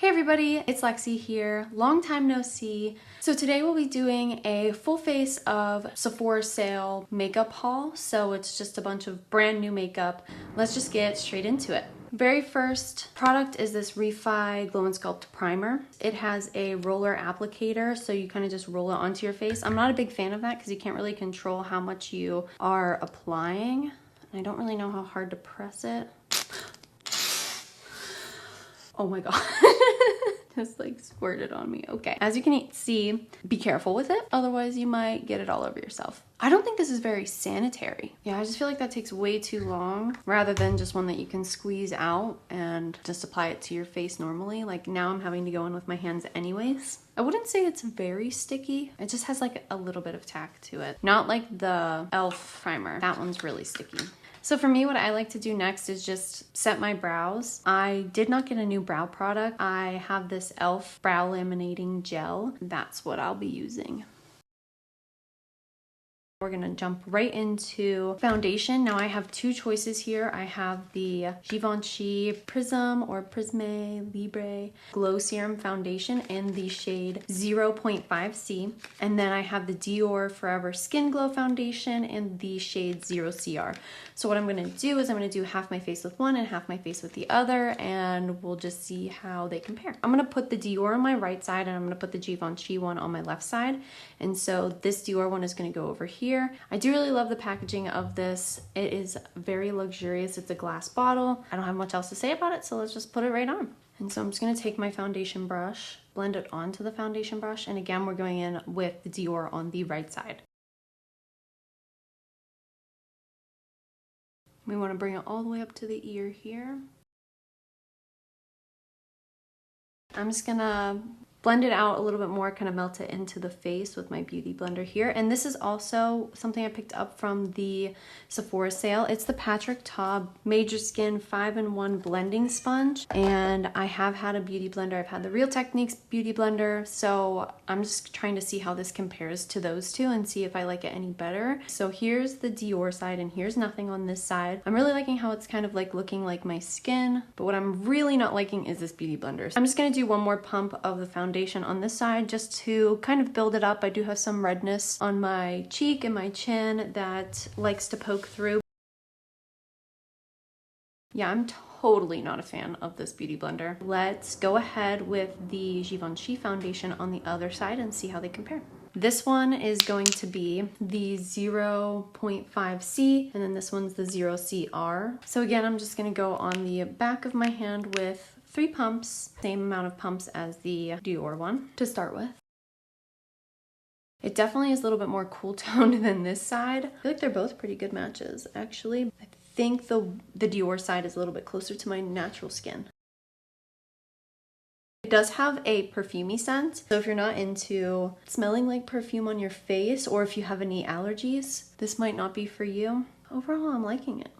everybody, it's Lexi here. Long time no see. So today we'll be doing a full face of Sephora sale makeup haul. So it's just a bunch of brand new makeup. Let's just get straight into it. Very first product is this Refi Glow and Sculpt Primer. It has a roller applicator, so you kind of just roll it onto your face. I'm not a big fan of that because you can't really control how much you are applying. I don't really know how hard to press it. Oh my god. Just like squirted on me. Okay. As you can see, be careful with it. Otherwise you might get it all over yourself. I don't think this is very sanitary. Yeah, I just feel like that takes way too long rather than just one that you can squeeze out and just apply it to your face normally. Like now I'm having to go in with my hands anyways. I wouldn't say it's very sticky. It just has like a little bit of tack to it. Not like the e.l.f. primer. That one's really sticky. So for me, what I like to do next is just set my brows. I did not get a new brow product. I have this e.l.f. brow laminating gel. That's what I'll be using. We're gonna jump right into foundation. Now I have two choices here. I have the Givenchy Prism or Prisme Libre Glow Serum Foundation in the shade 0.5C. And then I have the Dior Forever Skin Glow Foundation in the shade 0CR. So what I'm gonna do is I'm gonna do half my face with one and half my face with the other, and we'll just see how they compare. I'm gonna put the Dior on my right side and I'm gonna put the Givenchy one on my left side. And so this Dior one is gonna go over here. I do really love the packaging of this. It is very luxurious. It's a glass bottle. I don't have much else to say about it, so let's just put it right on. And so I'm just gonna take my foundation brush, blend it onto the foundation brush, and again, we're going in with the Dior on the right side. We wanna bring it all the way up to the ear here. I'm just gonna blend it out a little bit more, kind of melt it into the face with my beauty blender here. And this is also something I picked up from the Sephora sale. It's the Patrick Ta Major Skin 5-in-1 blending sponge. And I have had a beauty blender. I've had the Real Techniques beauty blender. So I'm just trying to see how this compares to those two and see if I like it any better. So here's the Dior side and here's nothing on this side. I'm really liking how it's kind of like looking like my skin, but what I'm really not liking is this beauty blender. So I'm just gonna do one more pump of the foundation on this side just to kind of build it up. I do have some redness on my cheek and my chin that likes to poke through. Yeah, I'm totally not a fan of this beauty blender. Let's go ahead with the Givenchy foundation on the other side and see how they compare. This one is going to be the 0.5C and then this one's the 0CR. So again, I'm just gonna go on the back of my hand with 3 pumps, same amount of pumps as the Dior one to start with. It definitely is a little bit more cool toned than this side. I feel like they're both pretty good matches, actually. I think the Dior side is a little bit closer to my natural skin. It does have a perfumey scent, so if you're not into smelling like perfume on your face or if you have any allergies, this might not be for you. Overall, I'm liking it.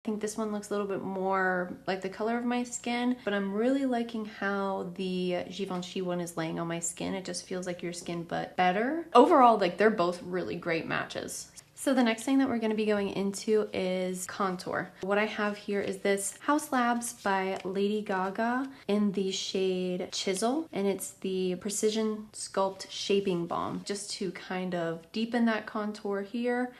I think this one looks a little bit more like the color of my skin, but I'm really liking how the Givenchy one is laying on my skin. It just feels like your skin, but better. Overall, like they're both really great matches. So the next thing that we're going to be going into is contour. What I have here is this House Labs by Lady Gaga in the shade Chisel, and it's the Precision Sculpt Shaping Balm, just to kind of deepen that contour here.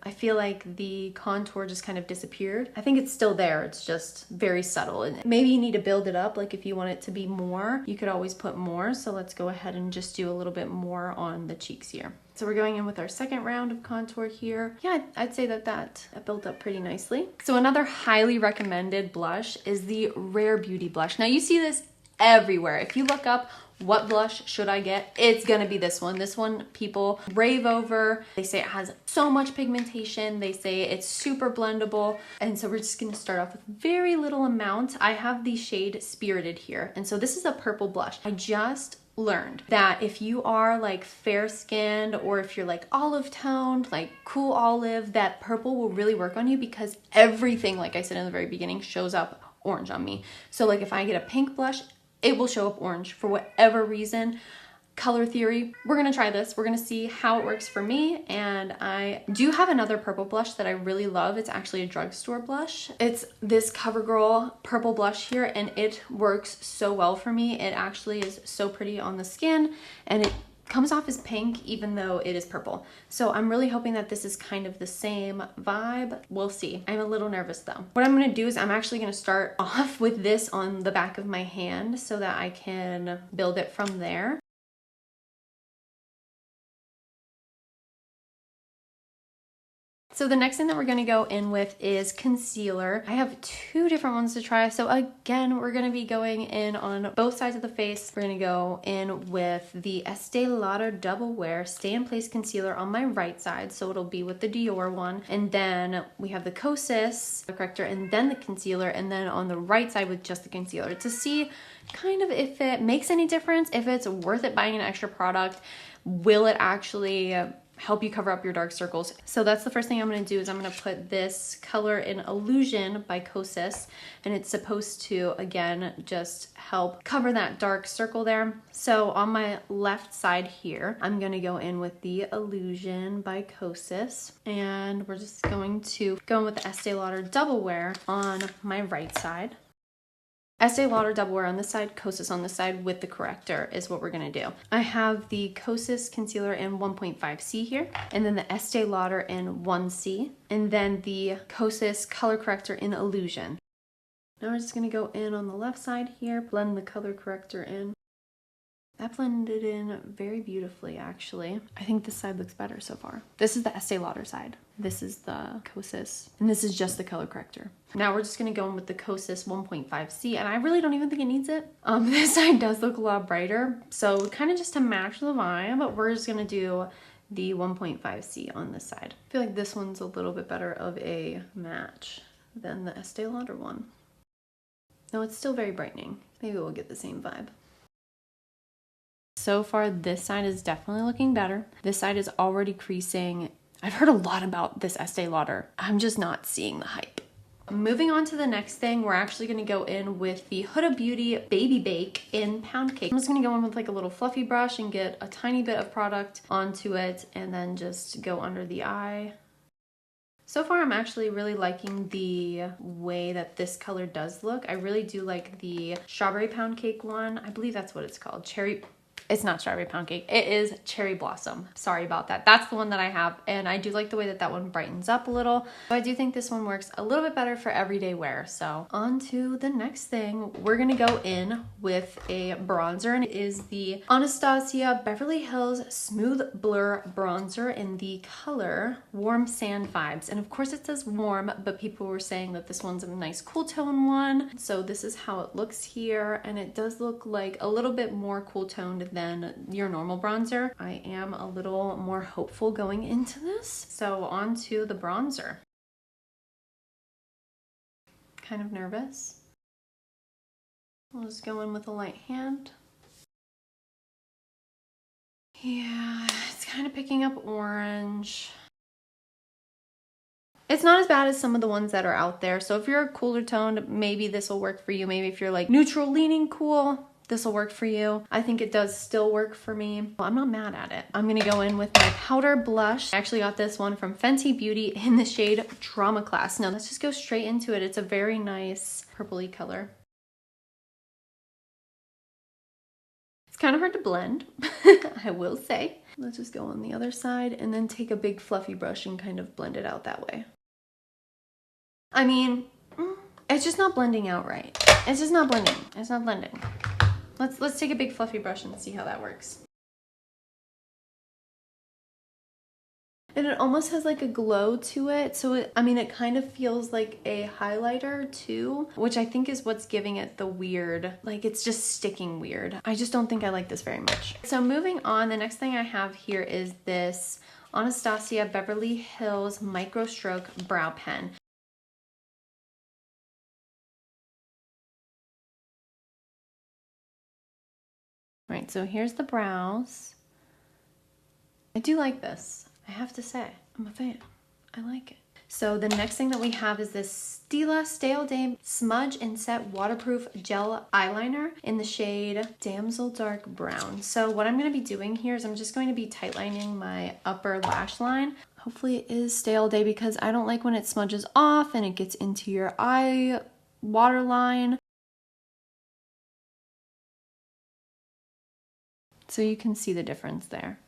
I feel like the contour just kind of disappeared. I think it's still there, it's just very subtle. And maybe you need to build it up, like if you want it to be more, you could always put more. So let's go ahead and just do a little bit more on the cheeks here. So we're going in with our second round of contour here. Yeah, I'd say that built up pretty nicely. So another highly recommended blush is the Rare Beauty blush. Now you see this everywhere. If you look up what blush should I get, it's gonna be this one. This one people rave over. They say it has so much pigmentation. They say it's super blendable. And so we're just gonna start off with very little amount. I have the shade Spirited here. And so this is a purple blush. I just learned that if you are like fair skinned or if you're like olive toned, like cool olive, that purple will really work on you because everything, like I said in the very beginning, shows up orange on me. So like if I get a pink blush, it will show up orange for whatever reason. color theory. We're gonna try this. We're gonna see how it works for me. And I do have another purple blush that I really love. It's actually a drugstore blush. It's this CoverGirl purple blush here, and it works so well for me. It actually is so pretty on the skin, and it comes off as pink even though it is purple. So I'm really hoping that this is kind of the same vibe. We'll see. I'm a little nervous though. What I'm gonna do is I'm actually gonna start off with this on the back of my hand so that I can build it from there. So the next thing that we're gonna go in with is concealer. I have two different ones to try. So again, we're gonna be going in on both sides of the face. We're gonna go in with the Estee Lauder Double Wear Stay in Place Concealer on my right side. So it'll be with the Dior one. And then we have the Kosas corrector and then the concealer. And then on the right side with just the concealer to see kind of if it makes any difference, if it's worth it buying an extra product. Will it actually help you cover up your dark circles? So that's the first thing I'm going to do is I'm going to put this color in Illusion by Kosas, and it's supposed to again just help cover that dark circle there. So on my left side here, I'm going to go in with the Illusion by Kosas, and we're just going to go in with the Estee Lauder Double Wear on my right side. Estee Lauder Double Wear on this side, Kosas on this side with the corrector is what we're gonna do. I have the Kosas concealer in 1.5C here, and then the Estee Lauder in 1C, and then the Kosas color corrector in Illusion. Now we're just gonna go in on the left side here, blend the color corrector in. That blended in very beautifully, actually. I think this side looks better so far. This is the Estee Lauder side. This is the Kosas, and this is just the color corrector. Now we're just gonna go in with the Kosas 1.5C, and I really don't even think it needs it. This side does look a lot brighter, so kind of just to match the vibe, but we're just gonna do the 1.5C on this side. I feel like this one's a little bit better of a match than the Estee Lauder one. No, it's still very brightening. Maybe we'll get the same vibe. So far, this side is definitely looking better. This side is already creasing. I've heard a lot about this Estee Lauder. I'm just not seeing the hype. Moving on to the next thing, we're actually gonna go in with the Huda Beauty Baby Bake in Pound Cake. I'm just gonna go in with like a little fluffy brush and get a tiny bit of product onto it and then just go under the eye. So far, I'm actually really liking the way that this color does look. I really do like the Strawberry Pound Cake one. I believe that's what it's called. It's not Strawberry Pound Cake. It is Cherry Blossom. Sorry about that. That's the one that I have, and I do like the way that that one brightens up a little. So I do think this one works a little bit better for everyday wear. So on to the next thing. We're gonna go in with a bronzer, and it is the Anastasia Beverly Hills Smooth Blur Bronzer in the color Warm Sand Vibes. And of course it says warm, but people were saying that this one's a nice cool tone one. So this is how it looks here, and it does look like a little bit more cool toned than your normal bronzer. I am a little more hopeful going into this. So on to the bronzer. Kind of nervous. I'll just go in with a light hand. Yeah, it's kind of picking up orange. It's not as bad as some of the ones that are out there. So if you're a cooler toned, maybe this will work for you. Maybe if you're like neutral leaning cool, this will work for you. I think it does still work for me. Well, I'm not mad at it. I'm gonna go in with my powder blush. I actually got this one from Fenty Beauty in the shade Drama Class. Now let's just go straight into it. It's a very nice purpley color. It's kind of hard to blend, I will say. Let's just go on the other side and then take a big fluffy brush and kind of blend it out that way. I mean, it's just not blending out right. It's just not blending. It's not blending. Let's take a big fluffy brush and see how that works. And it almost has like a glow to it. So it kind of feels like a highlighter too, which I think is what's giving it the weird, like it's just sticking weird. I just don't think I like this very much. So moving on, the next thing I have here is this Anastasia Beverly Hills Micro Stroke Brow Pen. Right, so here's the brows. I do like this, I have to say. I'm a fan. I like it. So the next thing that we have is this Stila Stay All Day Smudge and Set Waterproof Gel Eyeliner in the shade Damsel Dark Brown. So what I'm going to be doing here is I'm just going to be tightlining my upper lash line. Hopefully it is Stay All Day because I don't like when it smudges off and it gets into your eye waterline. So you can see the difference there.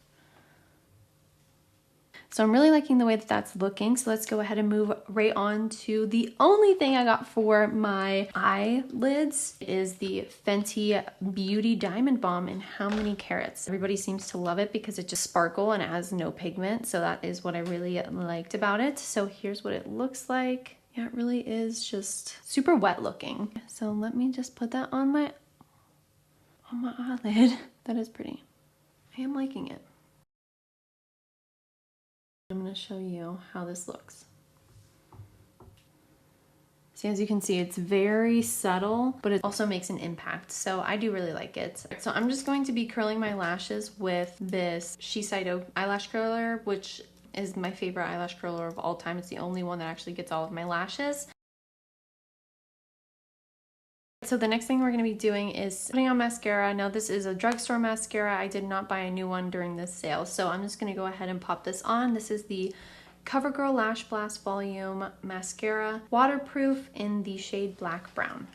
So I'm really liking the way that that's looking. So let's go ahead and move right on to the only thing I got for my eyelids is the Fenty Beauty Diamond Balm in How Many Carats. Everybody seems to love it because it just sparkles and it has no pigment. So that is what I really liked about it. So here's what it looks like. Yeah, it really is just super wet looking. So let me just put that on my eyelid. That is pretty. I am liking it. I'm going to show you how this looks. See, as you can see, it's very subtle, but it also makes an impact. So I do really like it. So I'm just going to be curling my lashes with this Shiseido eyelash curler, which is my favorite eyelash curler of all time. It's the only one that actually gets all of my lashes. So the next thing we're going to be doing is putting on mascara. Now this is a drugstore mascara. I did not buy a new one during this sale. So I'm just going to go ahead and pop this on. This is the CoverGirl Lash Blast Volume Mascara, waterproof in the shade Black Brown.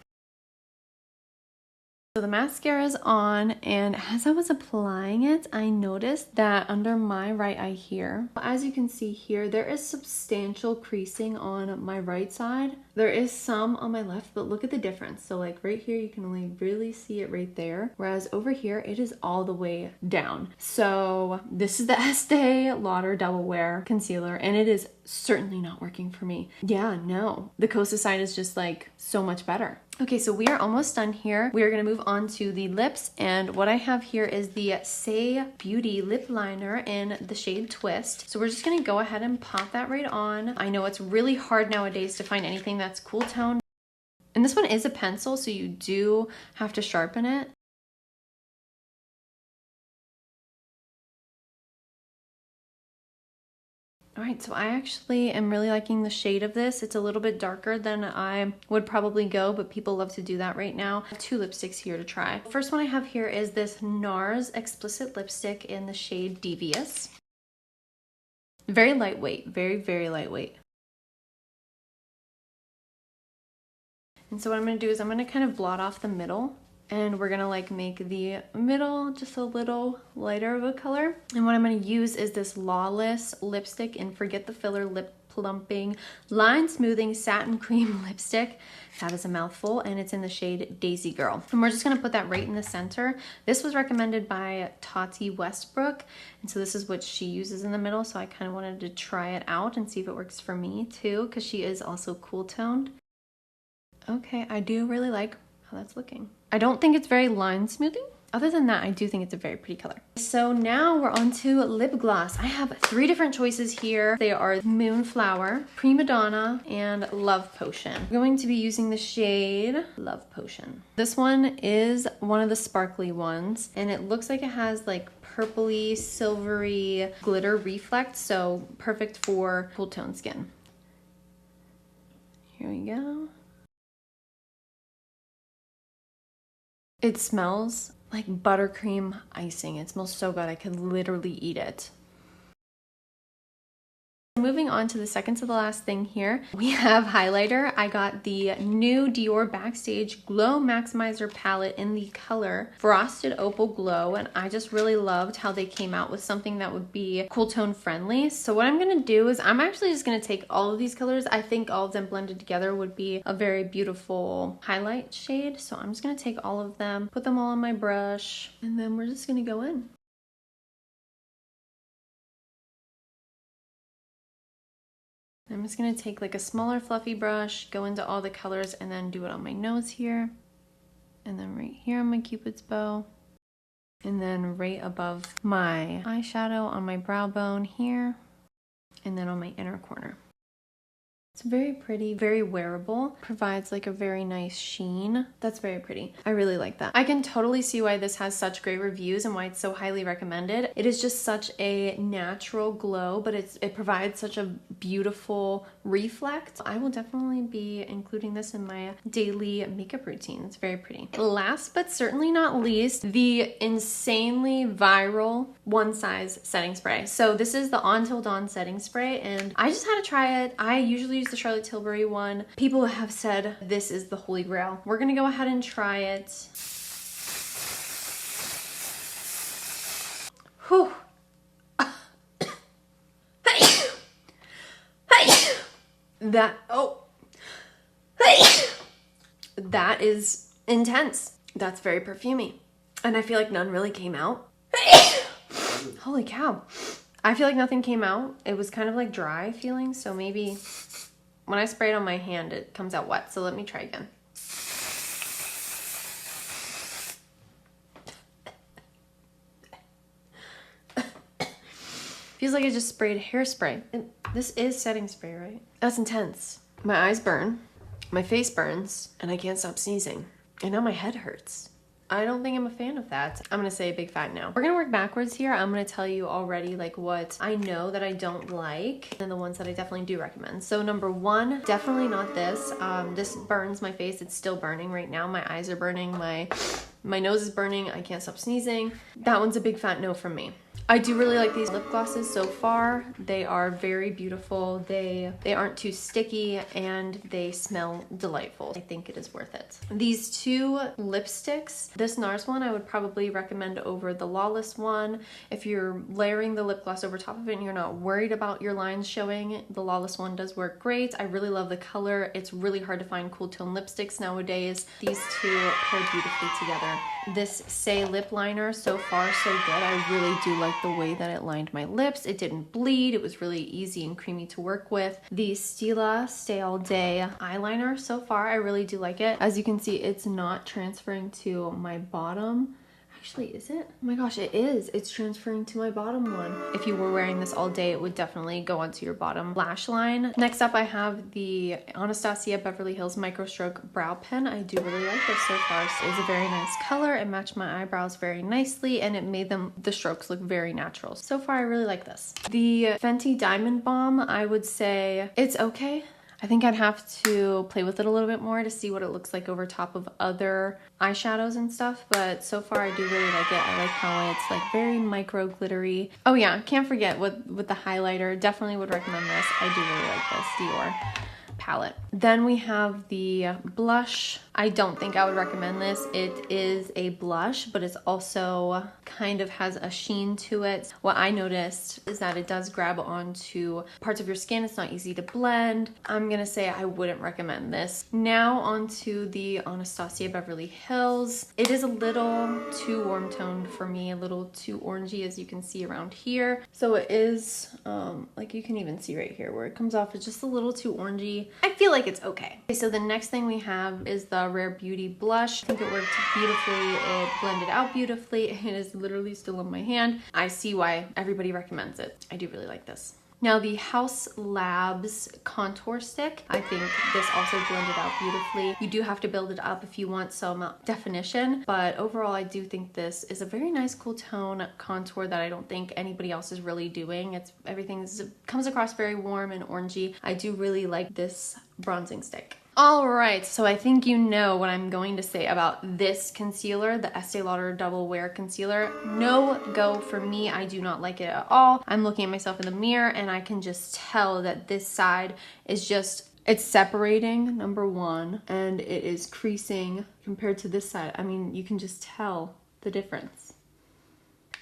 So the mascara is on, and as I was applying it, I noticed that under my right eye here, as you can see here, there is substantial creasing on my right side. There is some on my left, but look at the difference. So like right here, you can only really see it right there. Whereas over here, it is all the way down. So this is the Estee Lauder Double Wear Concealer, and it is certainly not working for me. Yeah, no. The Kosas side is just like so much better. Okay, so we are almost done here. We are gonna move on to the lips, and what I have here is the Say Beauty Lip Liner in the shade Twist. So we're just gonna go ahead and pop that right on. I know it's really hard nowadays to find anything that's cool toned. And this one is a pencil, so you do have to sharpen it. All right, so I actually am really liking the shade of this. It's a little bit darker than I would probably go, but people love to do that right now. I have two lipsticks here to try. First one I have here is this NARS Explicit Lipstick in the shade Devious. Very lightweight, very, very lightweight. And so what I'm gonna do is I'm gonna kind of blot off the middle, and we're gonna like make the middle just a little lighter of a color. And what I'm gonna use is this Lawless lipstick in Forget the Filler Lip Plumping Line Smoothing Satin Cream Lipstick. That is a mouthful, and it's in the shade Daisy Girl. And we're just gonna put that right in the center. This was recommended by Tati Westbrook, and so this is what she uses in the middle, so I kind of wanted to try it out and see if it works for me too, because she is also cool toned. Okay, I do really like how that's looking. I don't think it's very line smoothing. Other than that, I do think it's a very pretty color. So now we're on to lip gloss. I have three different choices here. They are Moonflower, Prima Donna, and Love Potion. I'm going to be using the shade Love Potion. This one is one of the sparkly ones, and it looks like it has like purpley, silvery glitter reflect, so perfect for cool tone skin. Here we go. It smells like buttercream icing. It smells so good. I could literally eat it. Moving on to the second to the last thing here, we have highlighter. I got the new Dior Backstage Glow Maximizer palette in the color Frosted Opal Glow, and I just really loved how they came out with something that would be cool tone friendly. So what I'm gonna do is I'm actually just gonna take all of these colors. I think all of them blended together would be a very beautiful highlight shade. So I'm just gonna take all of them, put them all on my brush, and then we're just gonna go in. I'm just going to take like a smaller fluffy brush, go into all the colors, and then do it on my nose here. And then right here on my Cupid's bow. And then right above my eyeshadow on my brow bone here. And then on my inner corner. It's very pretty, very wearable, provides like a very nice sheen. That's very pretty. I really like that. I can totally see why this has such great reviews and why it's so highly recommended. It is just such a natural glow, but it provides such a beautiful reflect. I will definitely be including this in my daily makeup routine. It's very pretty. Last but certainly not least, the insanely viral One Size setting spray. So this is the Until Dawn setting spray, and I just had to try it. I usually use the Charlotte Tilbury one. People have said this is the holy grail. We're gonna go ahead and try it. Whew. That is intense. That's very perfumey. And I feel like none really came out. Holy cow. I feel like nothing came out. It was kind of like dry feeling, so maybe when I spray it on my hand, it comes out wet. So let me try again. Feels like I just sprayed hairspray. And this is setting spray, right? That's intense. My eyes burn, my face burns, and I can't stop sneezing. And now my head hurts. I don't think I'm a fan of that. I'm gonna say a big fat no. We're gonna work backwards here. I'm gonna tell you already like what I know that I don't like and the ones that I definitely do recommend. So number one, definitely not this. This burns my face. It's still burning right now. My eyes are burning. My nose is burning. I can't stop sneezing. That one's a big fat no from me. I do really like these lip glosses so far. They are very beautiful. They aren't too sticky and they smell delightful. I think it is worth it. These two lipsticks, this NARS one I would probably recommend over the Lawless one. If you're layering the lip gloss over top of it and you're not worried about your lines showing, the Lawless one does work great. I really love the color. It's really hard to find cool tone lipsticks nowadays. These two pair beautifully together. This Say lip liner, so far so good. I really do like the way that it lined my lips. It didn't bleed. It was really easy and creamy to work with. The Stila Stay All Day eyeliner, so far I really do like it. As you can see, it's not transferring to my bottom. Actually, is it? Oh my gosh, it is. It's transferring to my bottom one. If you were wearing this all day, it would definitely go onto your bottom lash line. Next up, I have the Anastasia Beverly Hills Micro Stroke Brow Pen. I do really like this so far. It's a very nice color. It matched my eyebrows very nicely and it made the strokes look very natural. So far, I really like this. The Fenty Diamond Balm, I would say it's okay. I think I'd have to play with it a little bit more to see what it looks like over top of other eyeshadows and stuff, but so far I do really like it. I like how it's like very micro glittery. Oh yeah, can't forget with the highlighter. Definitely would recommend this. I do really like this Dior palette. Then we have the blush. I don't think I would recommend this. It is a blush, but it's also kind of has a sheen to it. What I noticed is that it does grab onto parts of your skin. It's not easy to blend. I'm gonna say I wouldn't recommend this. Now onto the Anastasia Beverly Hills. It is a little too warm toned for me, a little too orangey as you can see around here. So it is, like you can even see right here where it comes off, it's just a little too orangey. I feel like it's okay. Okay, so the next thing we have is the Rare Beauty blush. I think it worked beautifully. It blended out beautifully. It is literally still in my hand. I see why everybody recommends it. I do really like this. Now the House Labs contour stick, I think this also blended out beautifully. You do have to build it up if you want some definition, but overall I do think this is a very nice cool tone contour that I don't think anybody else is really doing. Everything comes across very warm and orangey. I do really like this bronzing stick. All right, so I think you know what I'm going to say about this concealer, the Estee Lauder Double Wear Concealer. No go for me. I do not like it at all. I'm looking at myself in the mirror and I can just tell that this side is just, it's separating, number one, and it is creasing compared to this side. I mean, you can just tell the difference.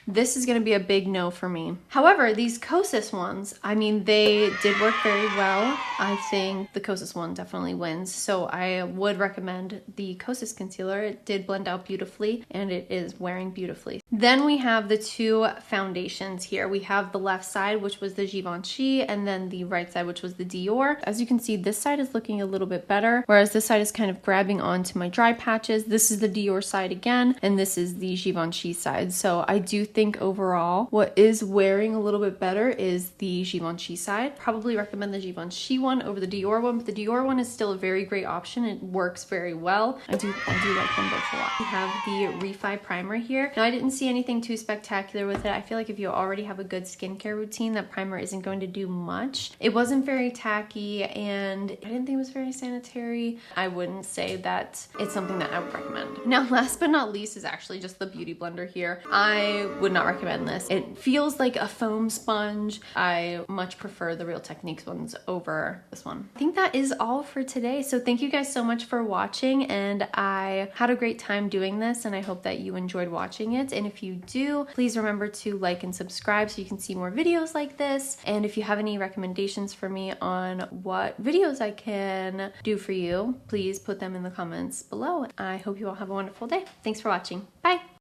This is going to be a big no for me. However, these Kosas ones, I mean, they did work very well. I think the Kosas one definitely wins. So I would recommend the Kosas concealer. It did blend out beautifully and it is wearing beautifully. Then we have the two foundations here. We have the left side, which was the Givenchy, and then the right side, which was the Dior. As you can see, this side is looking a little bit better, whereas this side is kind of grabbing onto my dry patches. This is the Dior side again, and this is the Givenchy side. So I do think overall what is wearing a little bit better is the Givenchy side. Probably recommend the Givenchy one over the Dior one, but the Dior one is still a very great option. It works very well. I do like them both a lot. We have the Refi primer here. Now I didn't see anything too spectacular with it. I feel like if you already have a good skincare routine, that primer isn't going to do much. It wasn't very tacky and I didn't think it was very sanitary. I wouldn't say that it's something that I would recommend. Now last but not least is actually just the Beauty Blender here. I would not recommend this. It feels like a foam sponge. I much prefer the Real Techniques ones over this one. I think that is all for today. So thank you guys so much for watching, and I had a great time doing this and I hope that you enjoyed watching it. And if you do, please remember to like and subscribe so you can see more videos like this. And if you have any recommendations for me on what videos I can do for you, please put them in the comments below. I hope you all have a wonderful day. Thanks for watching. Bye.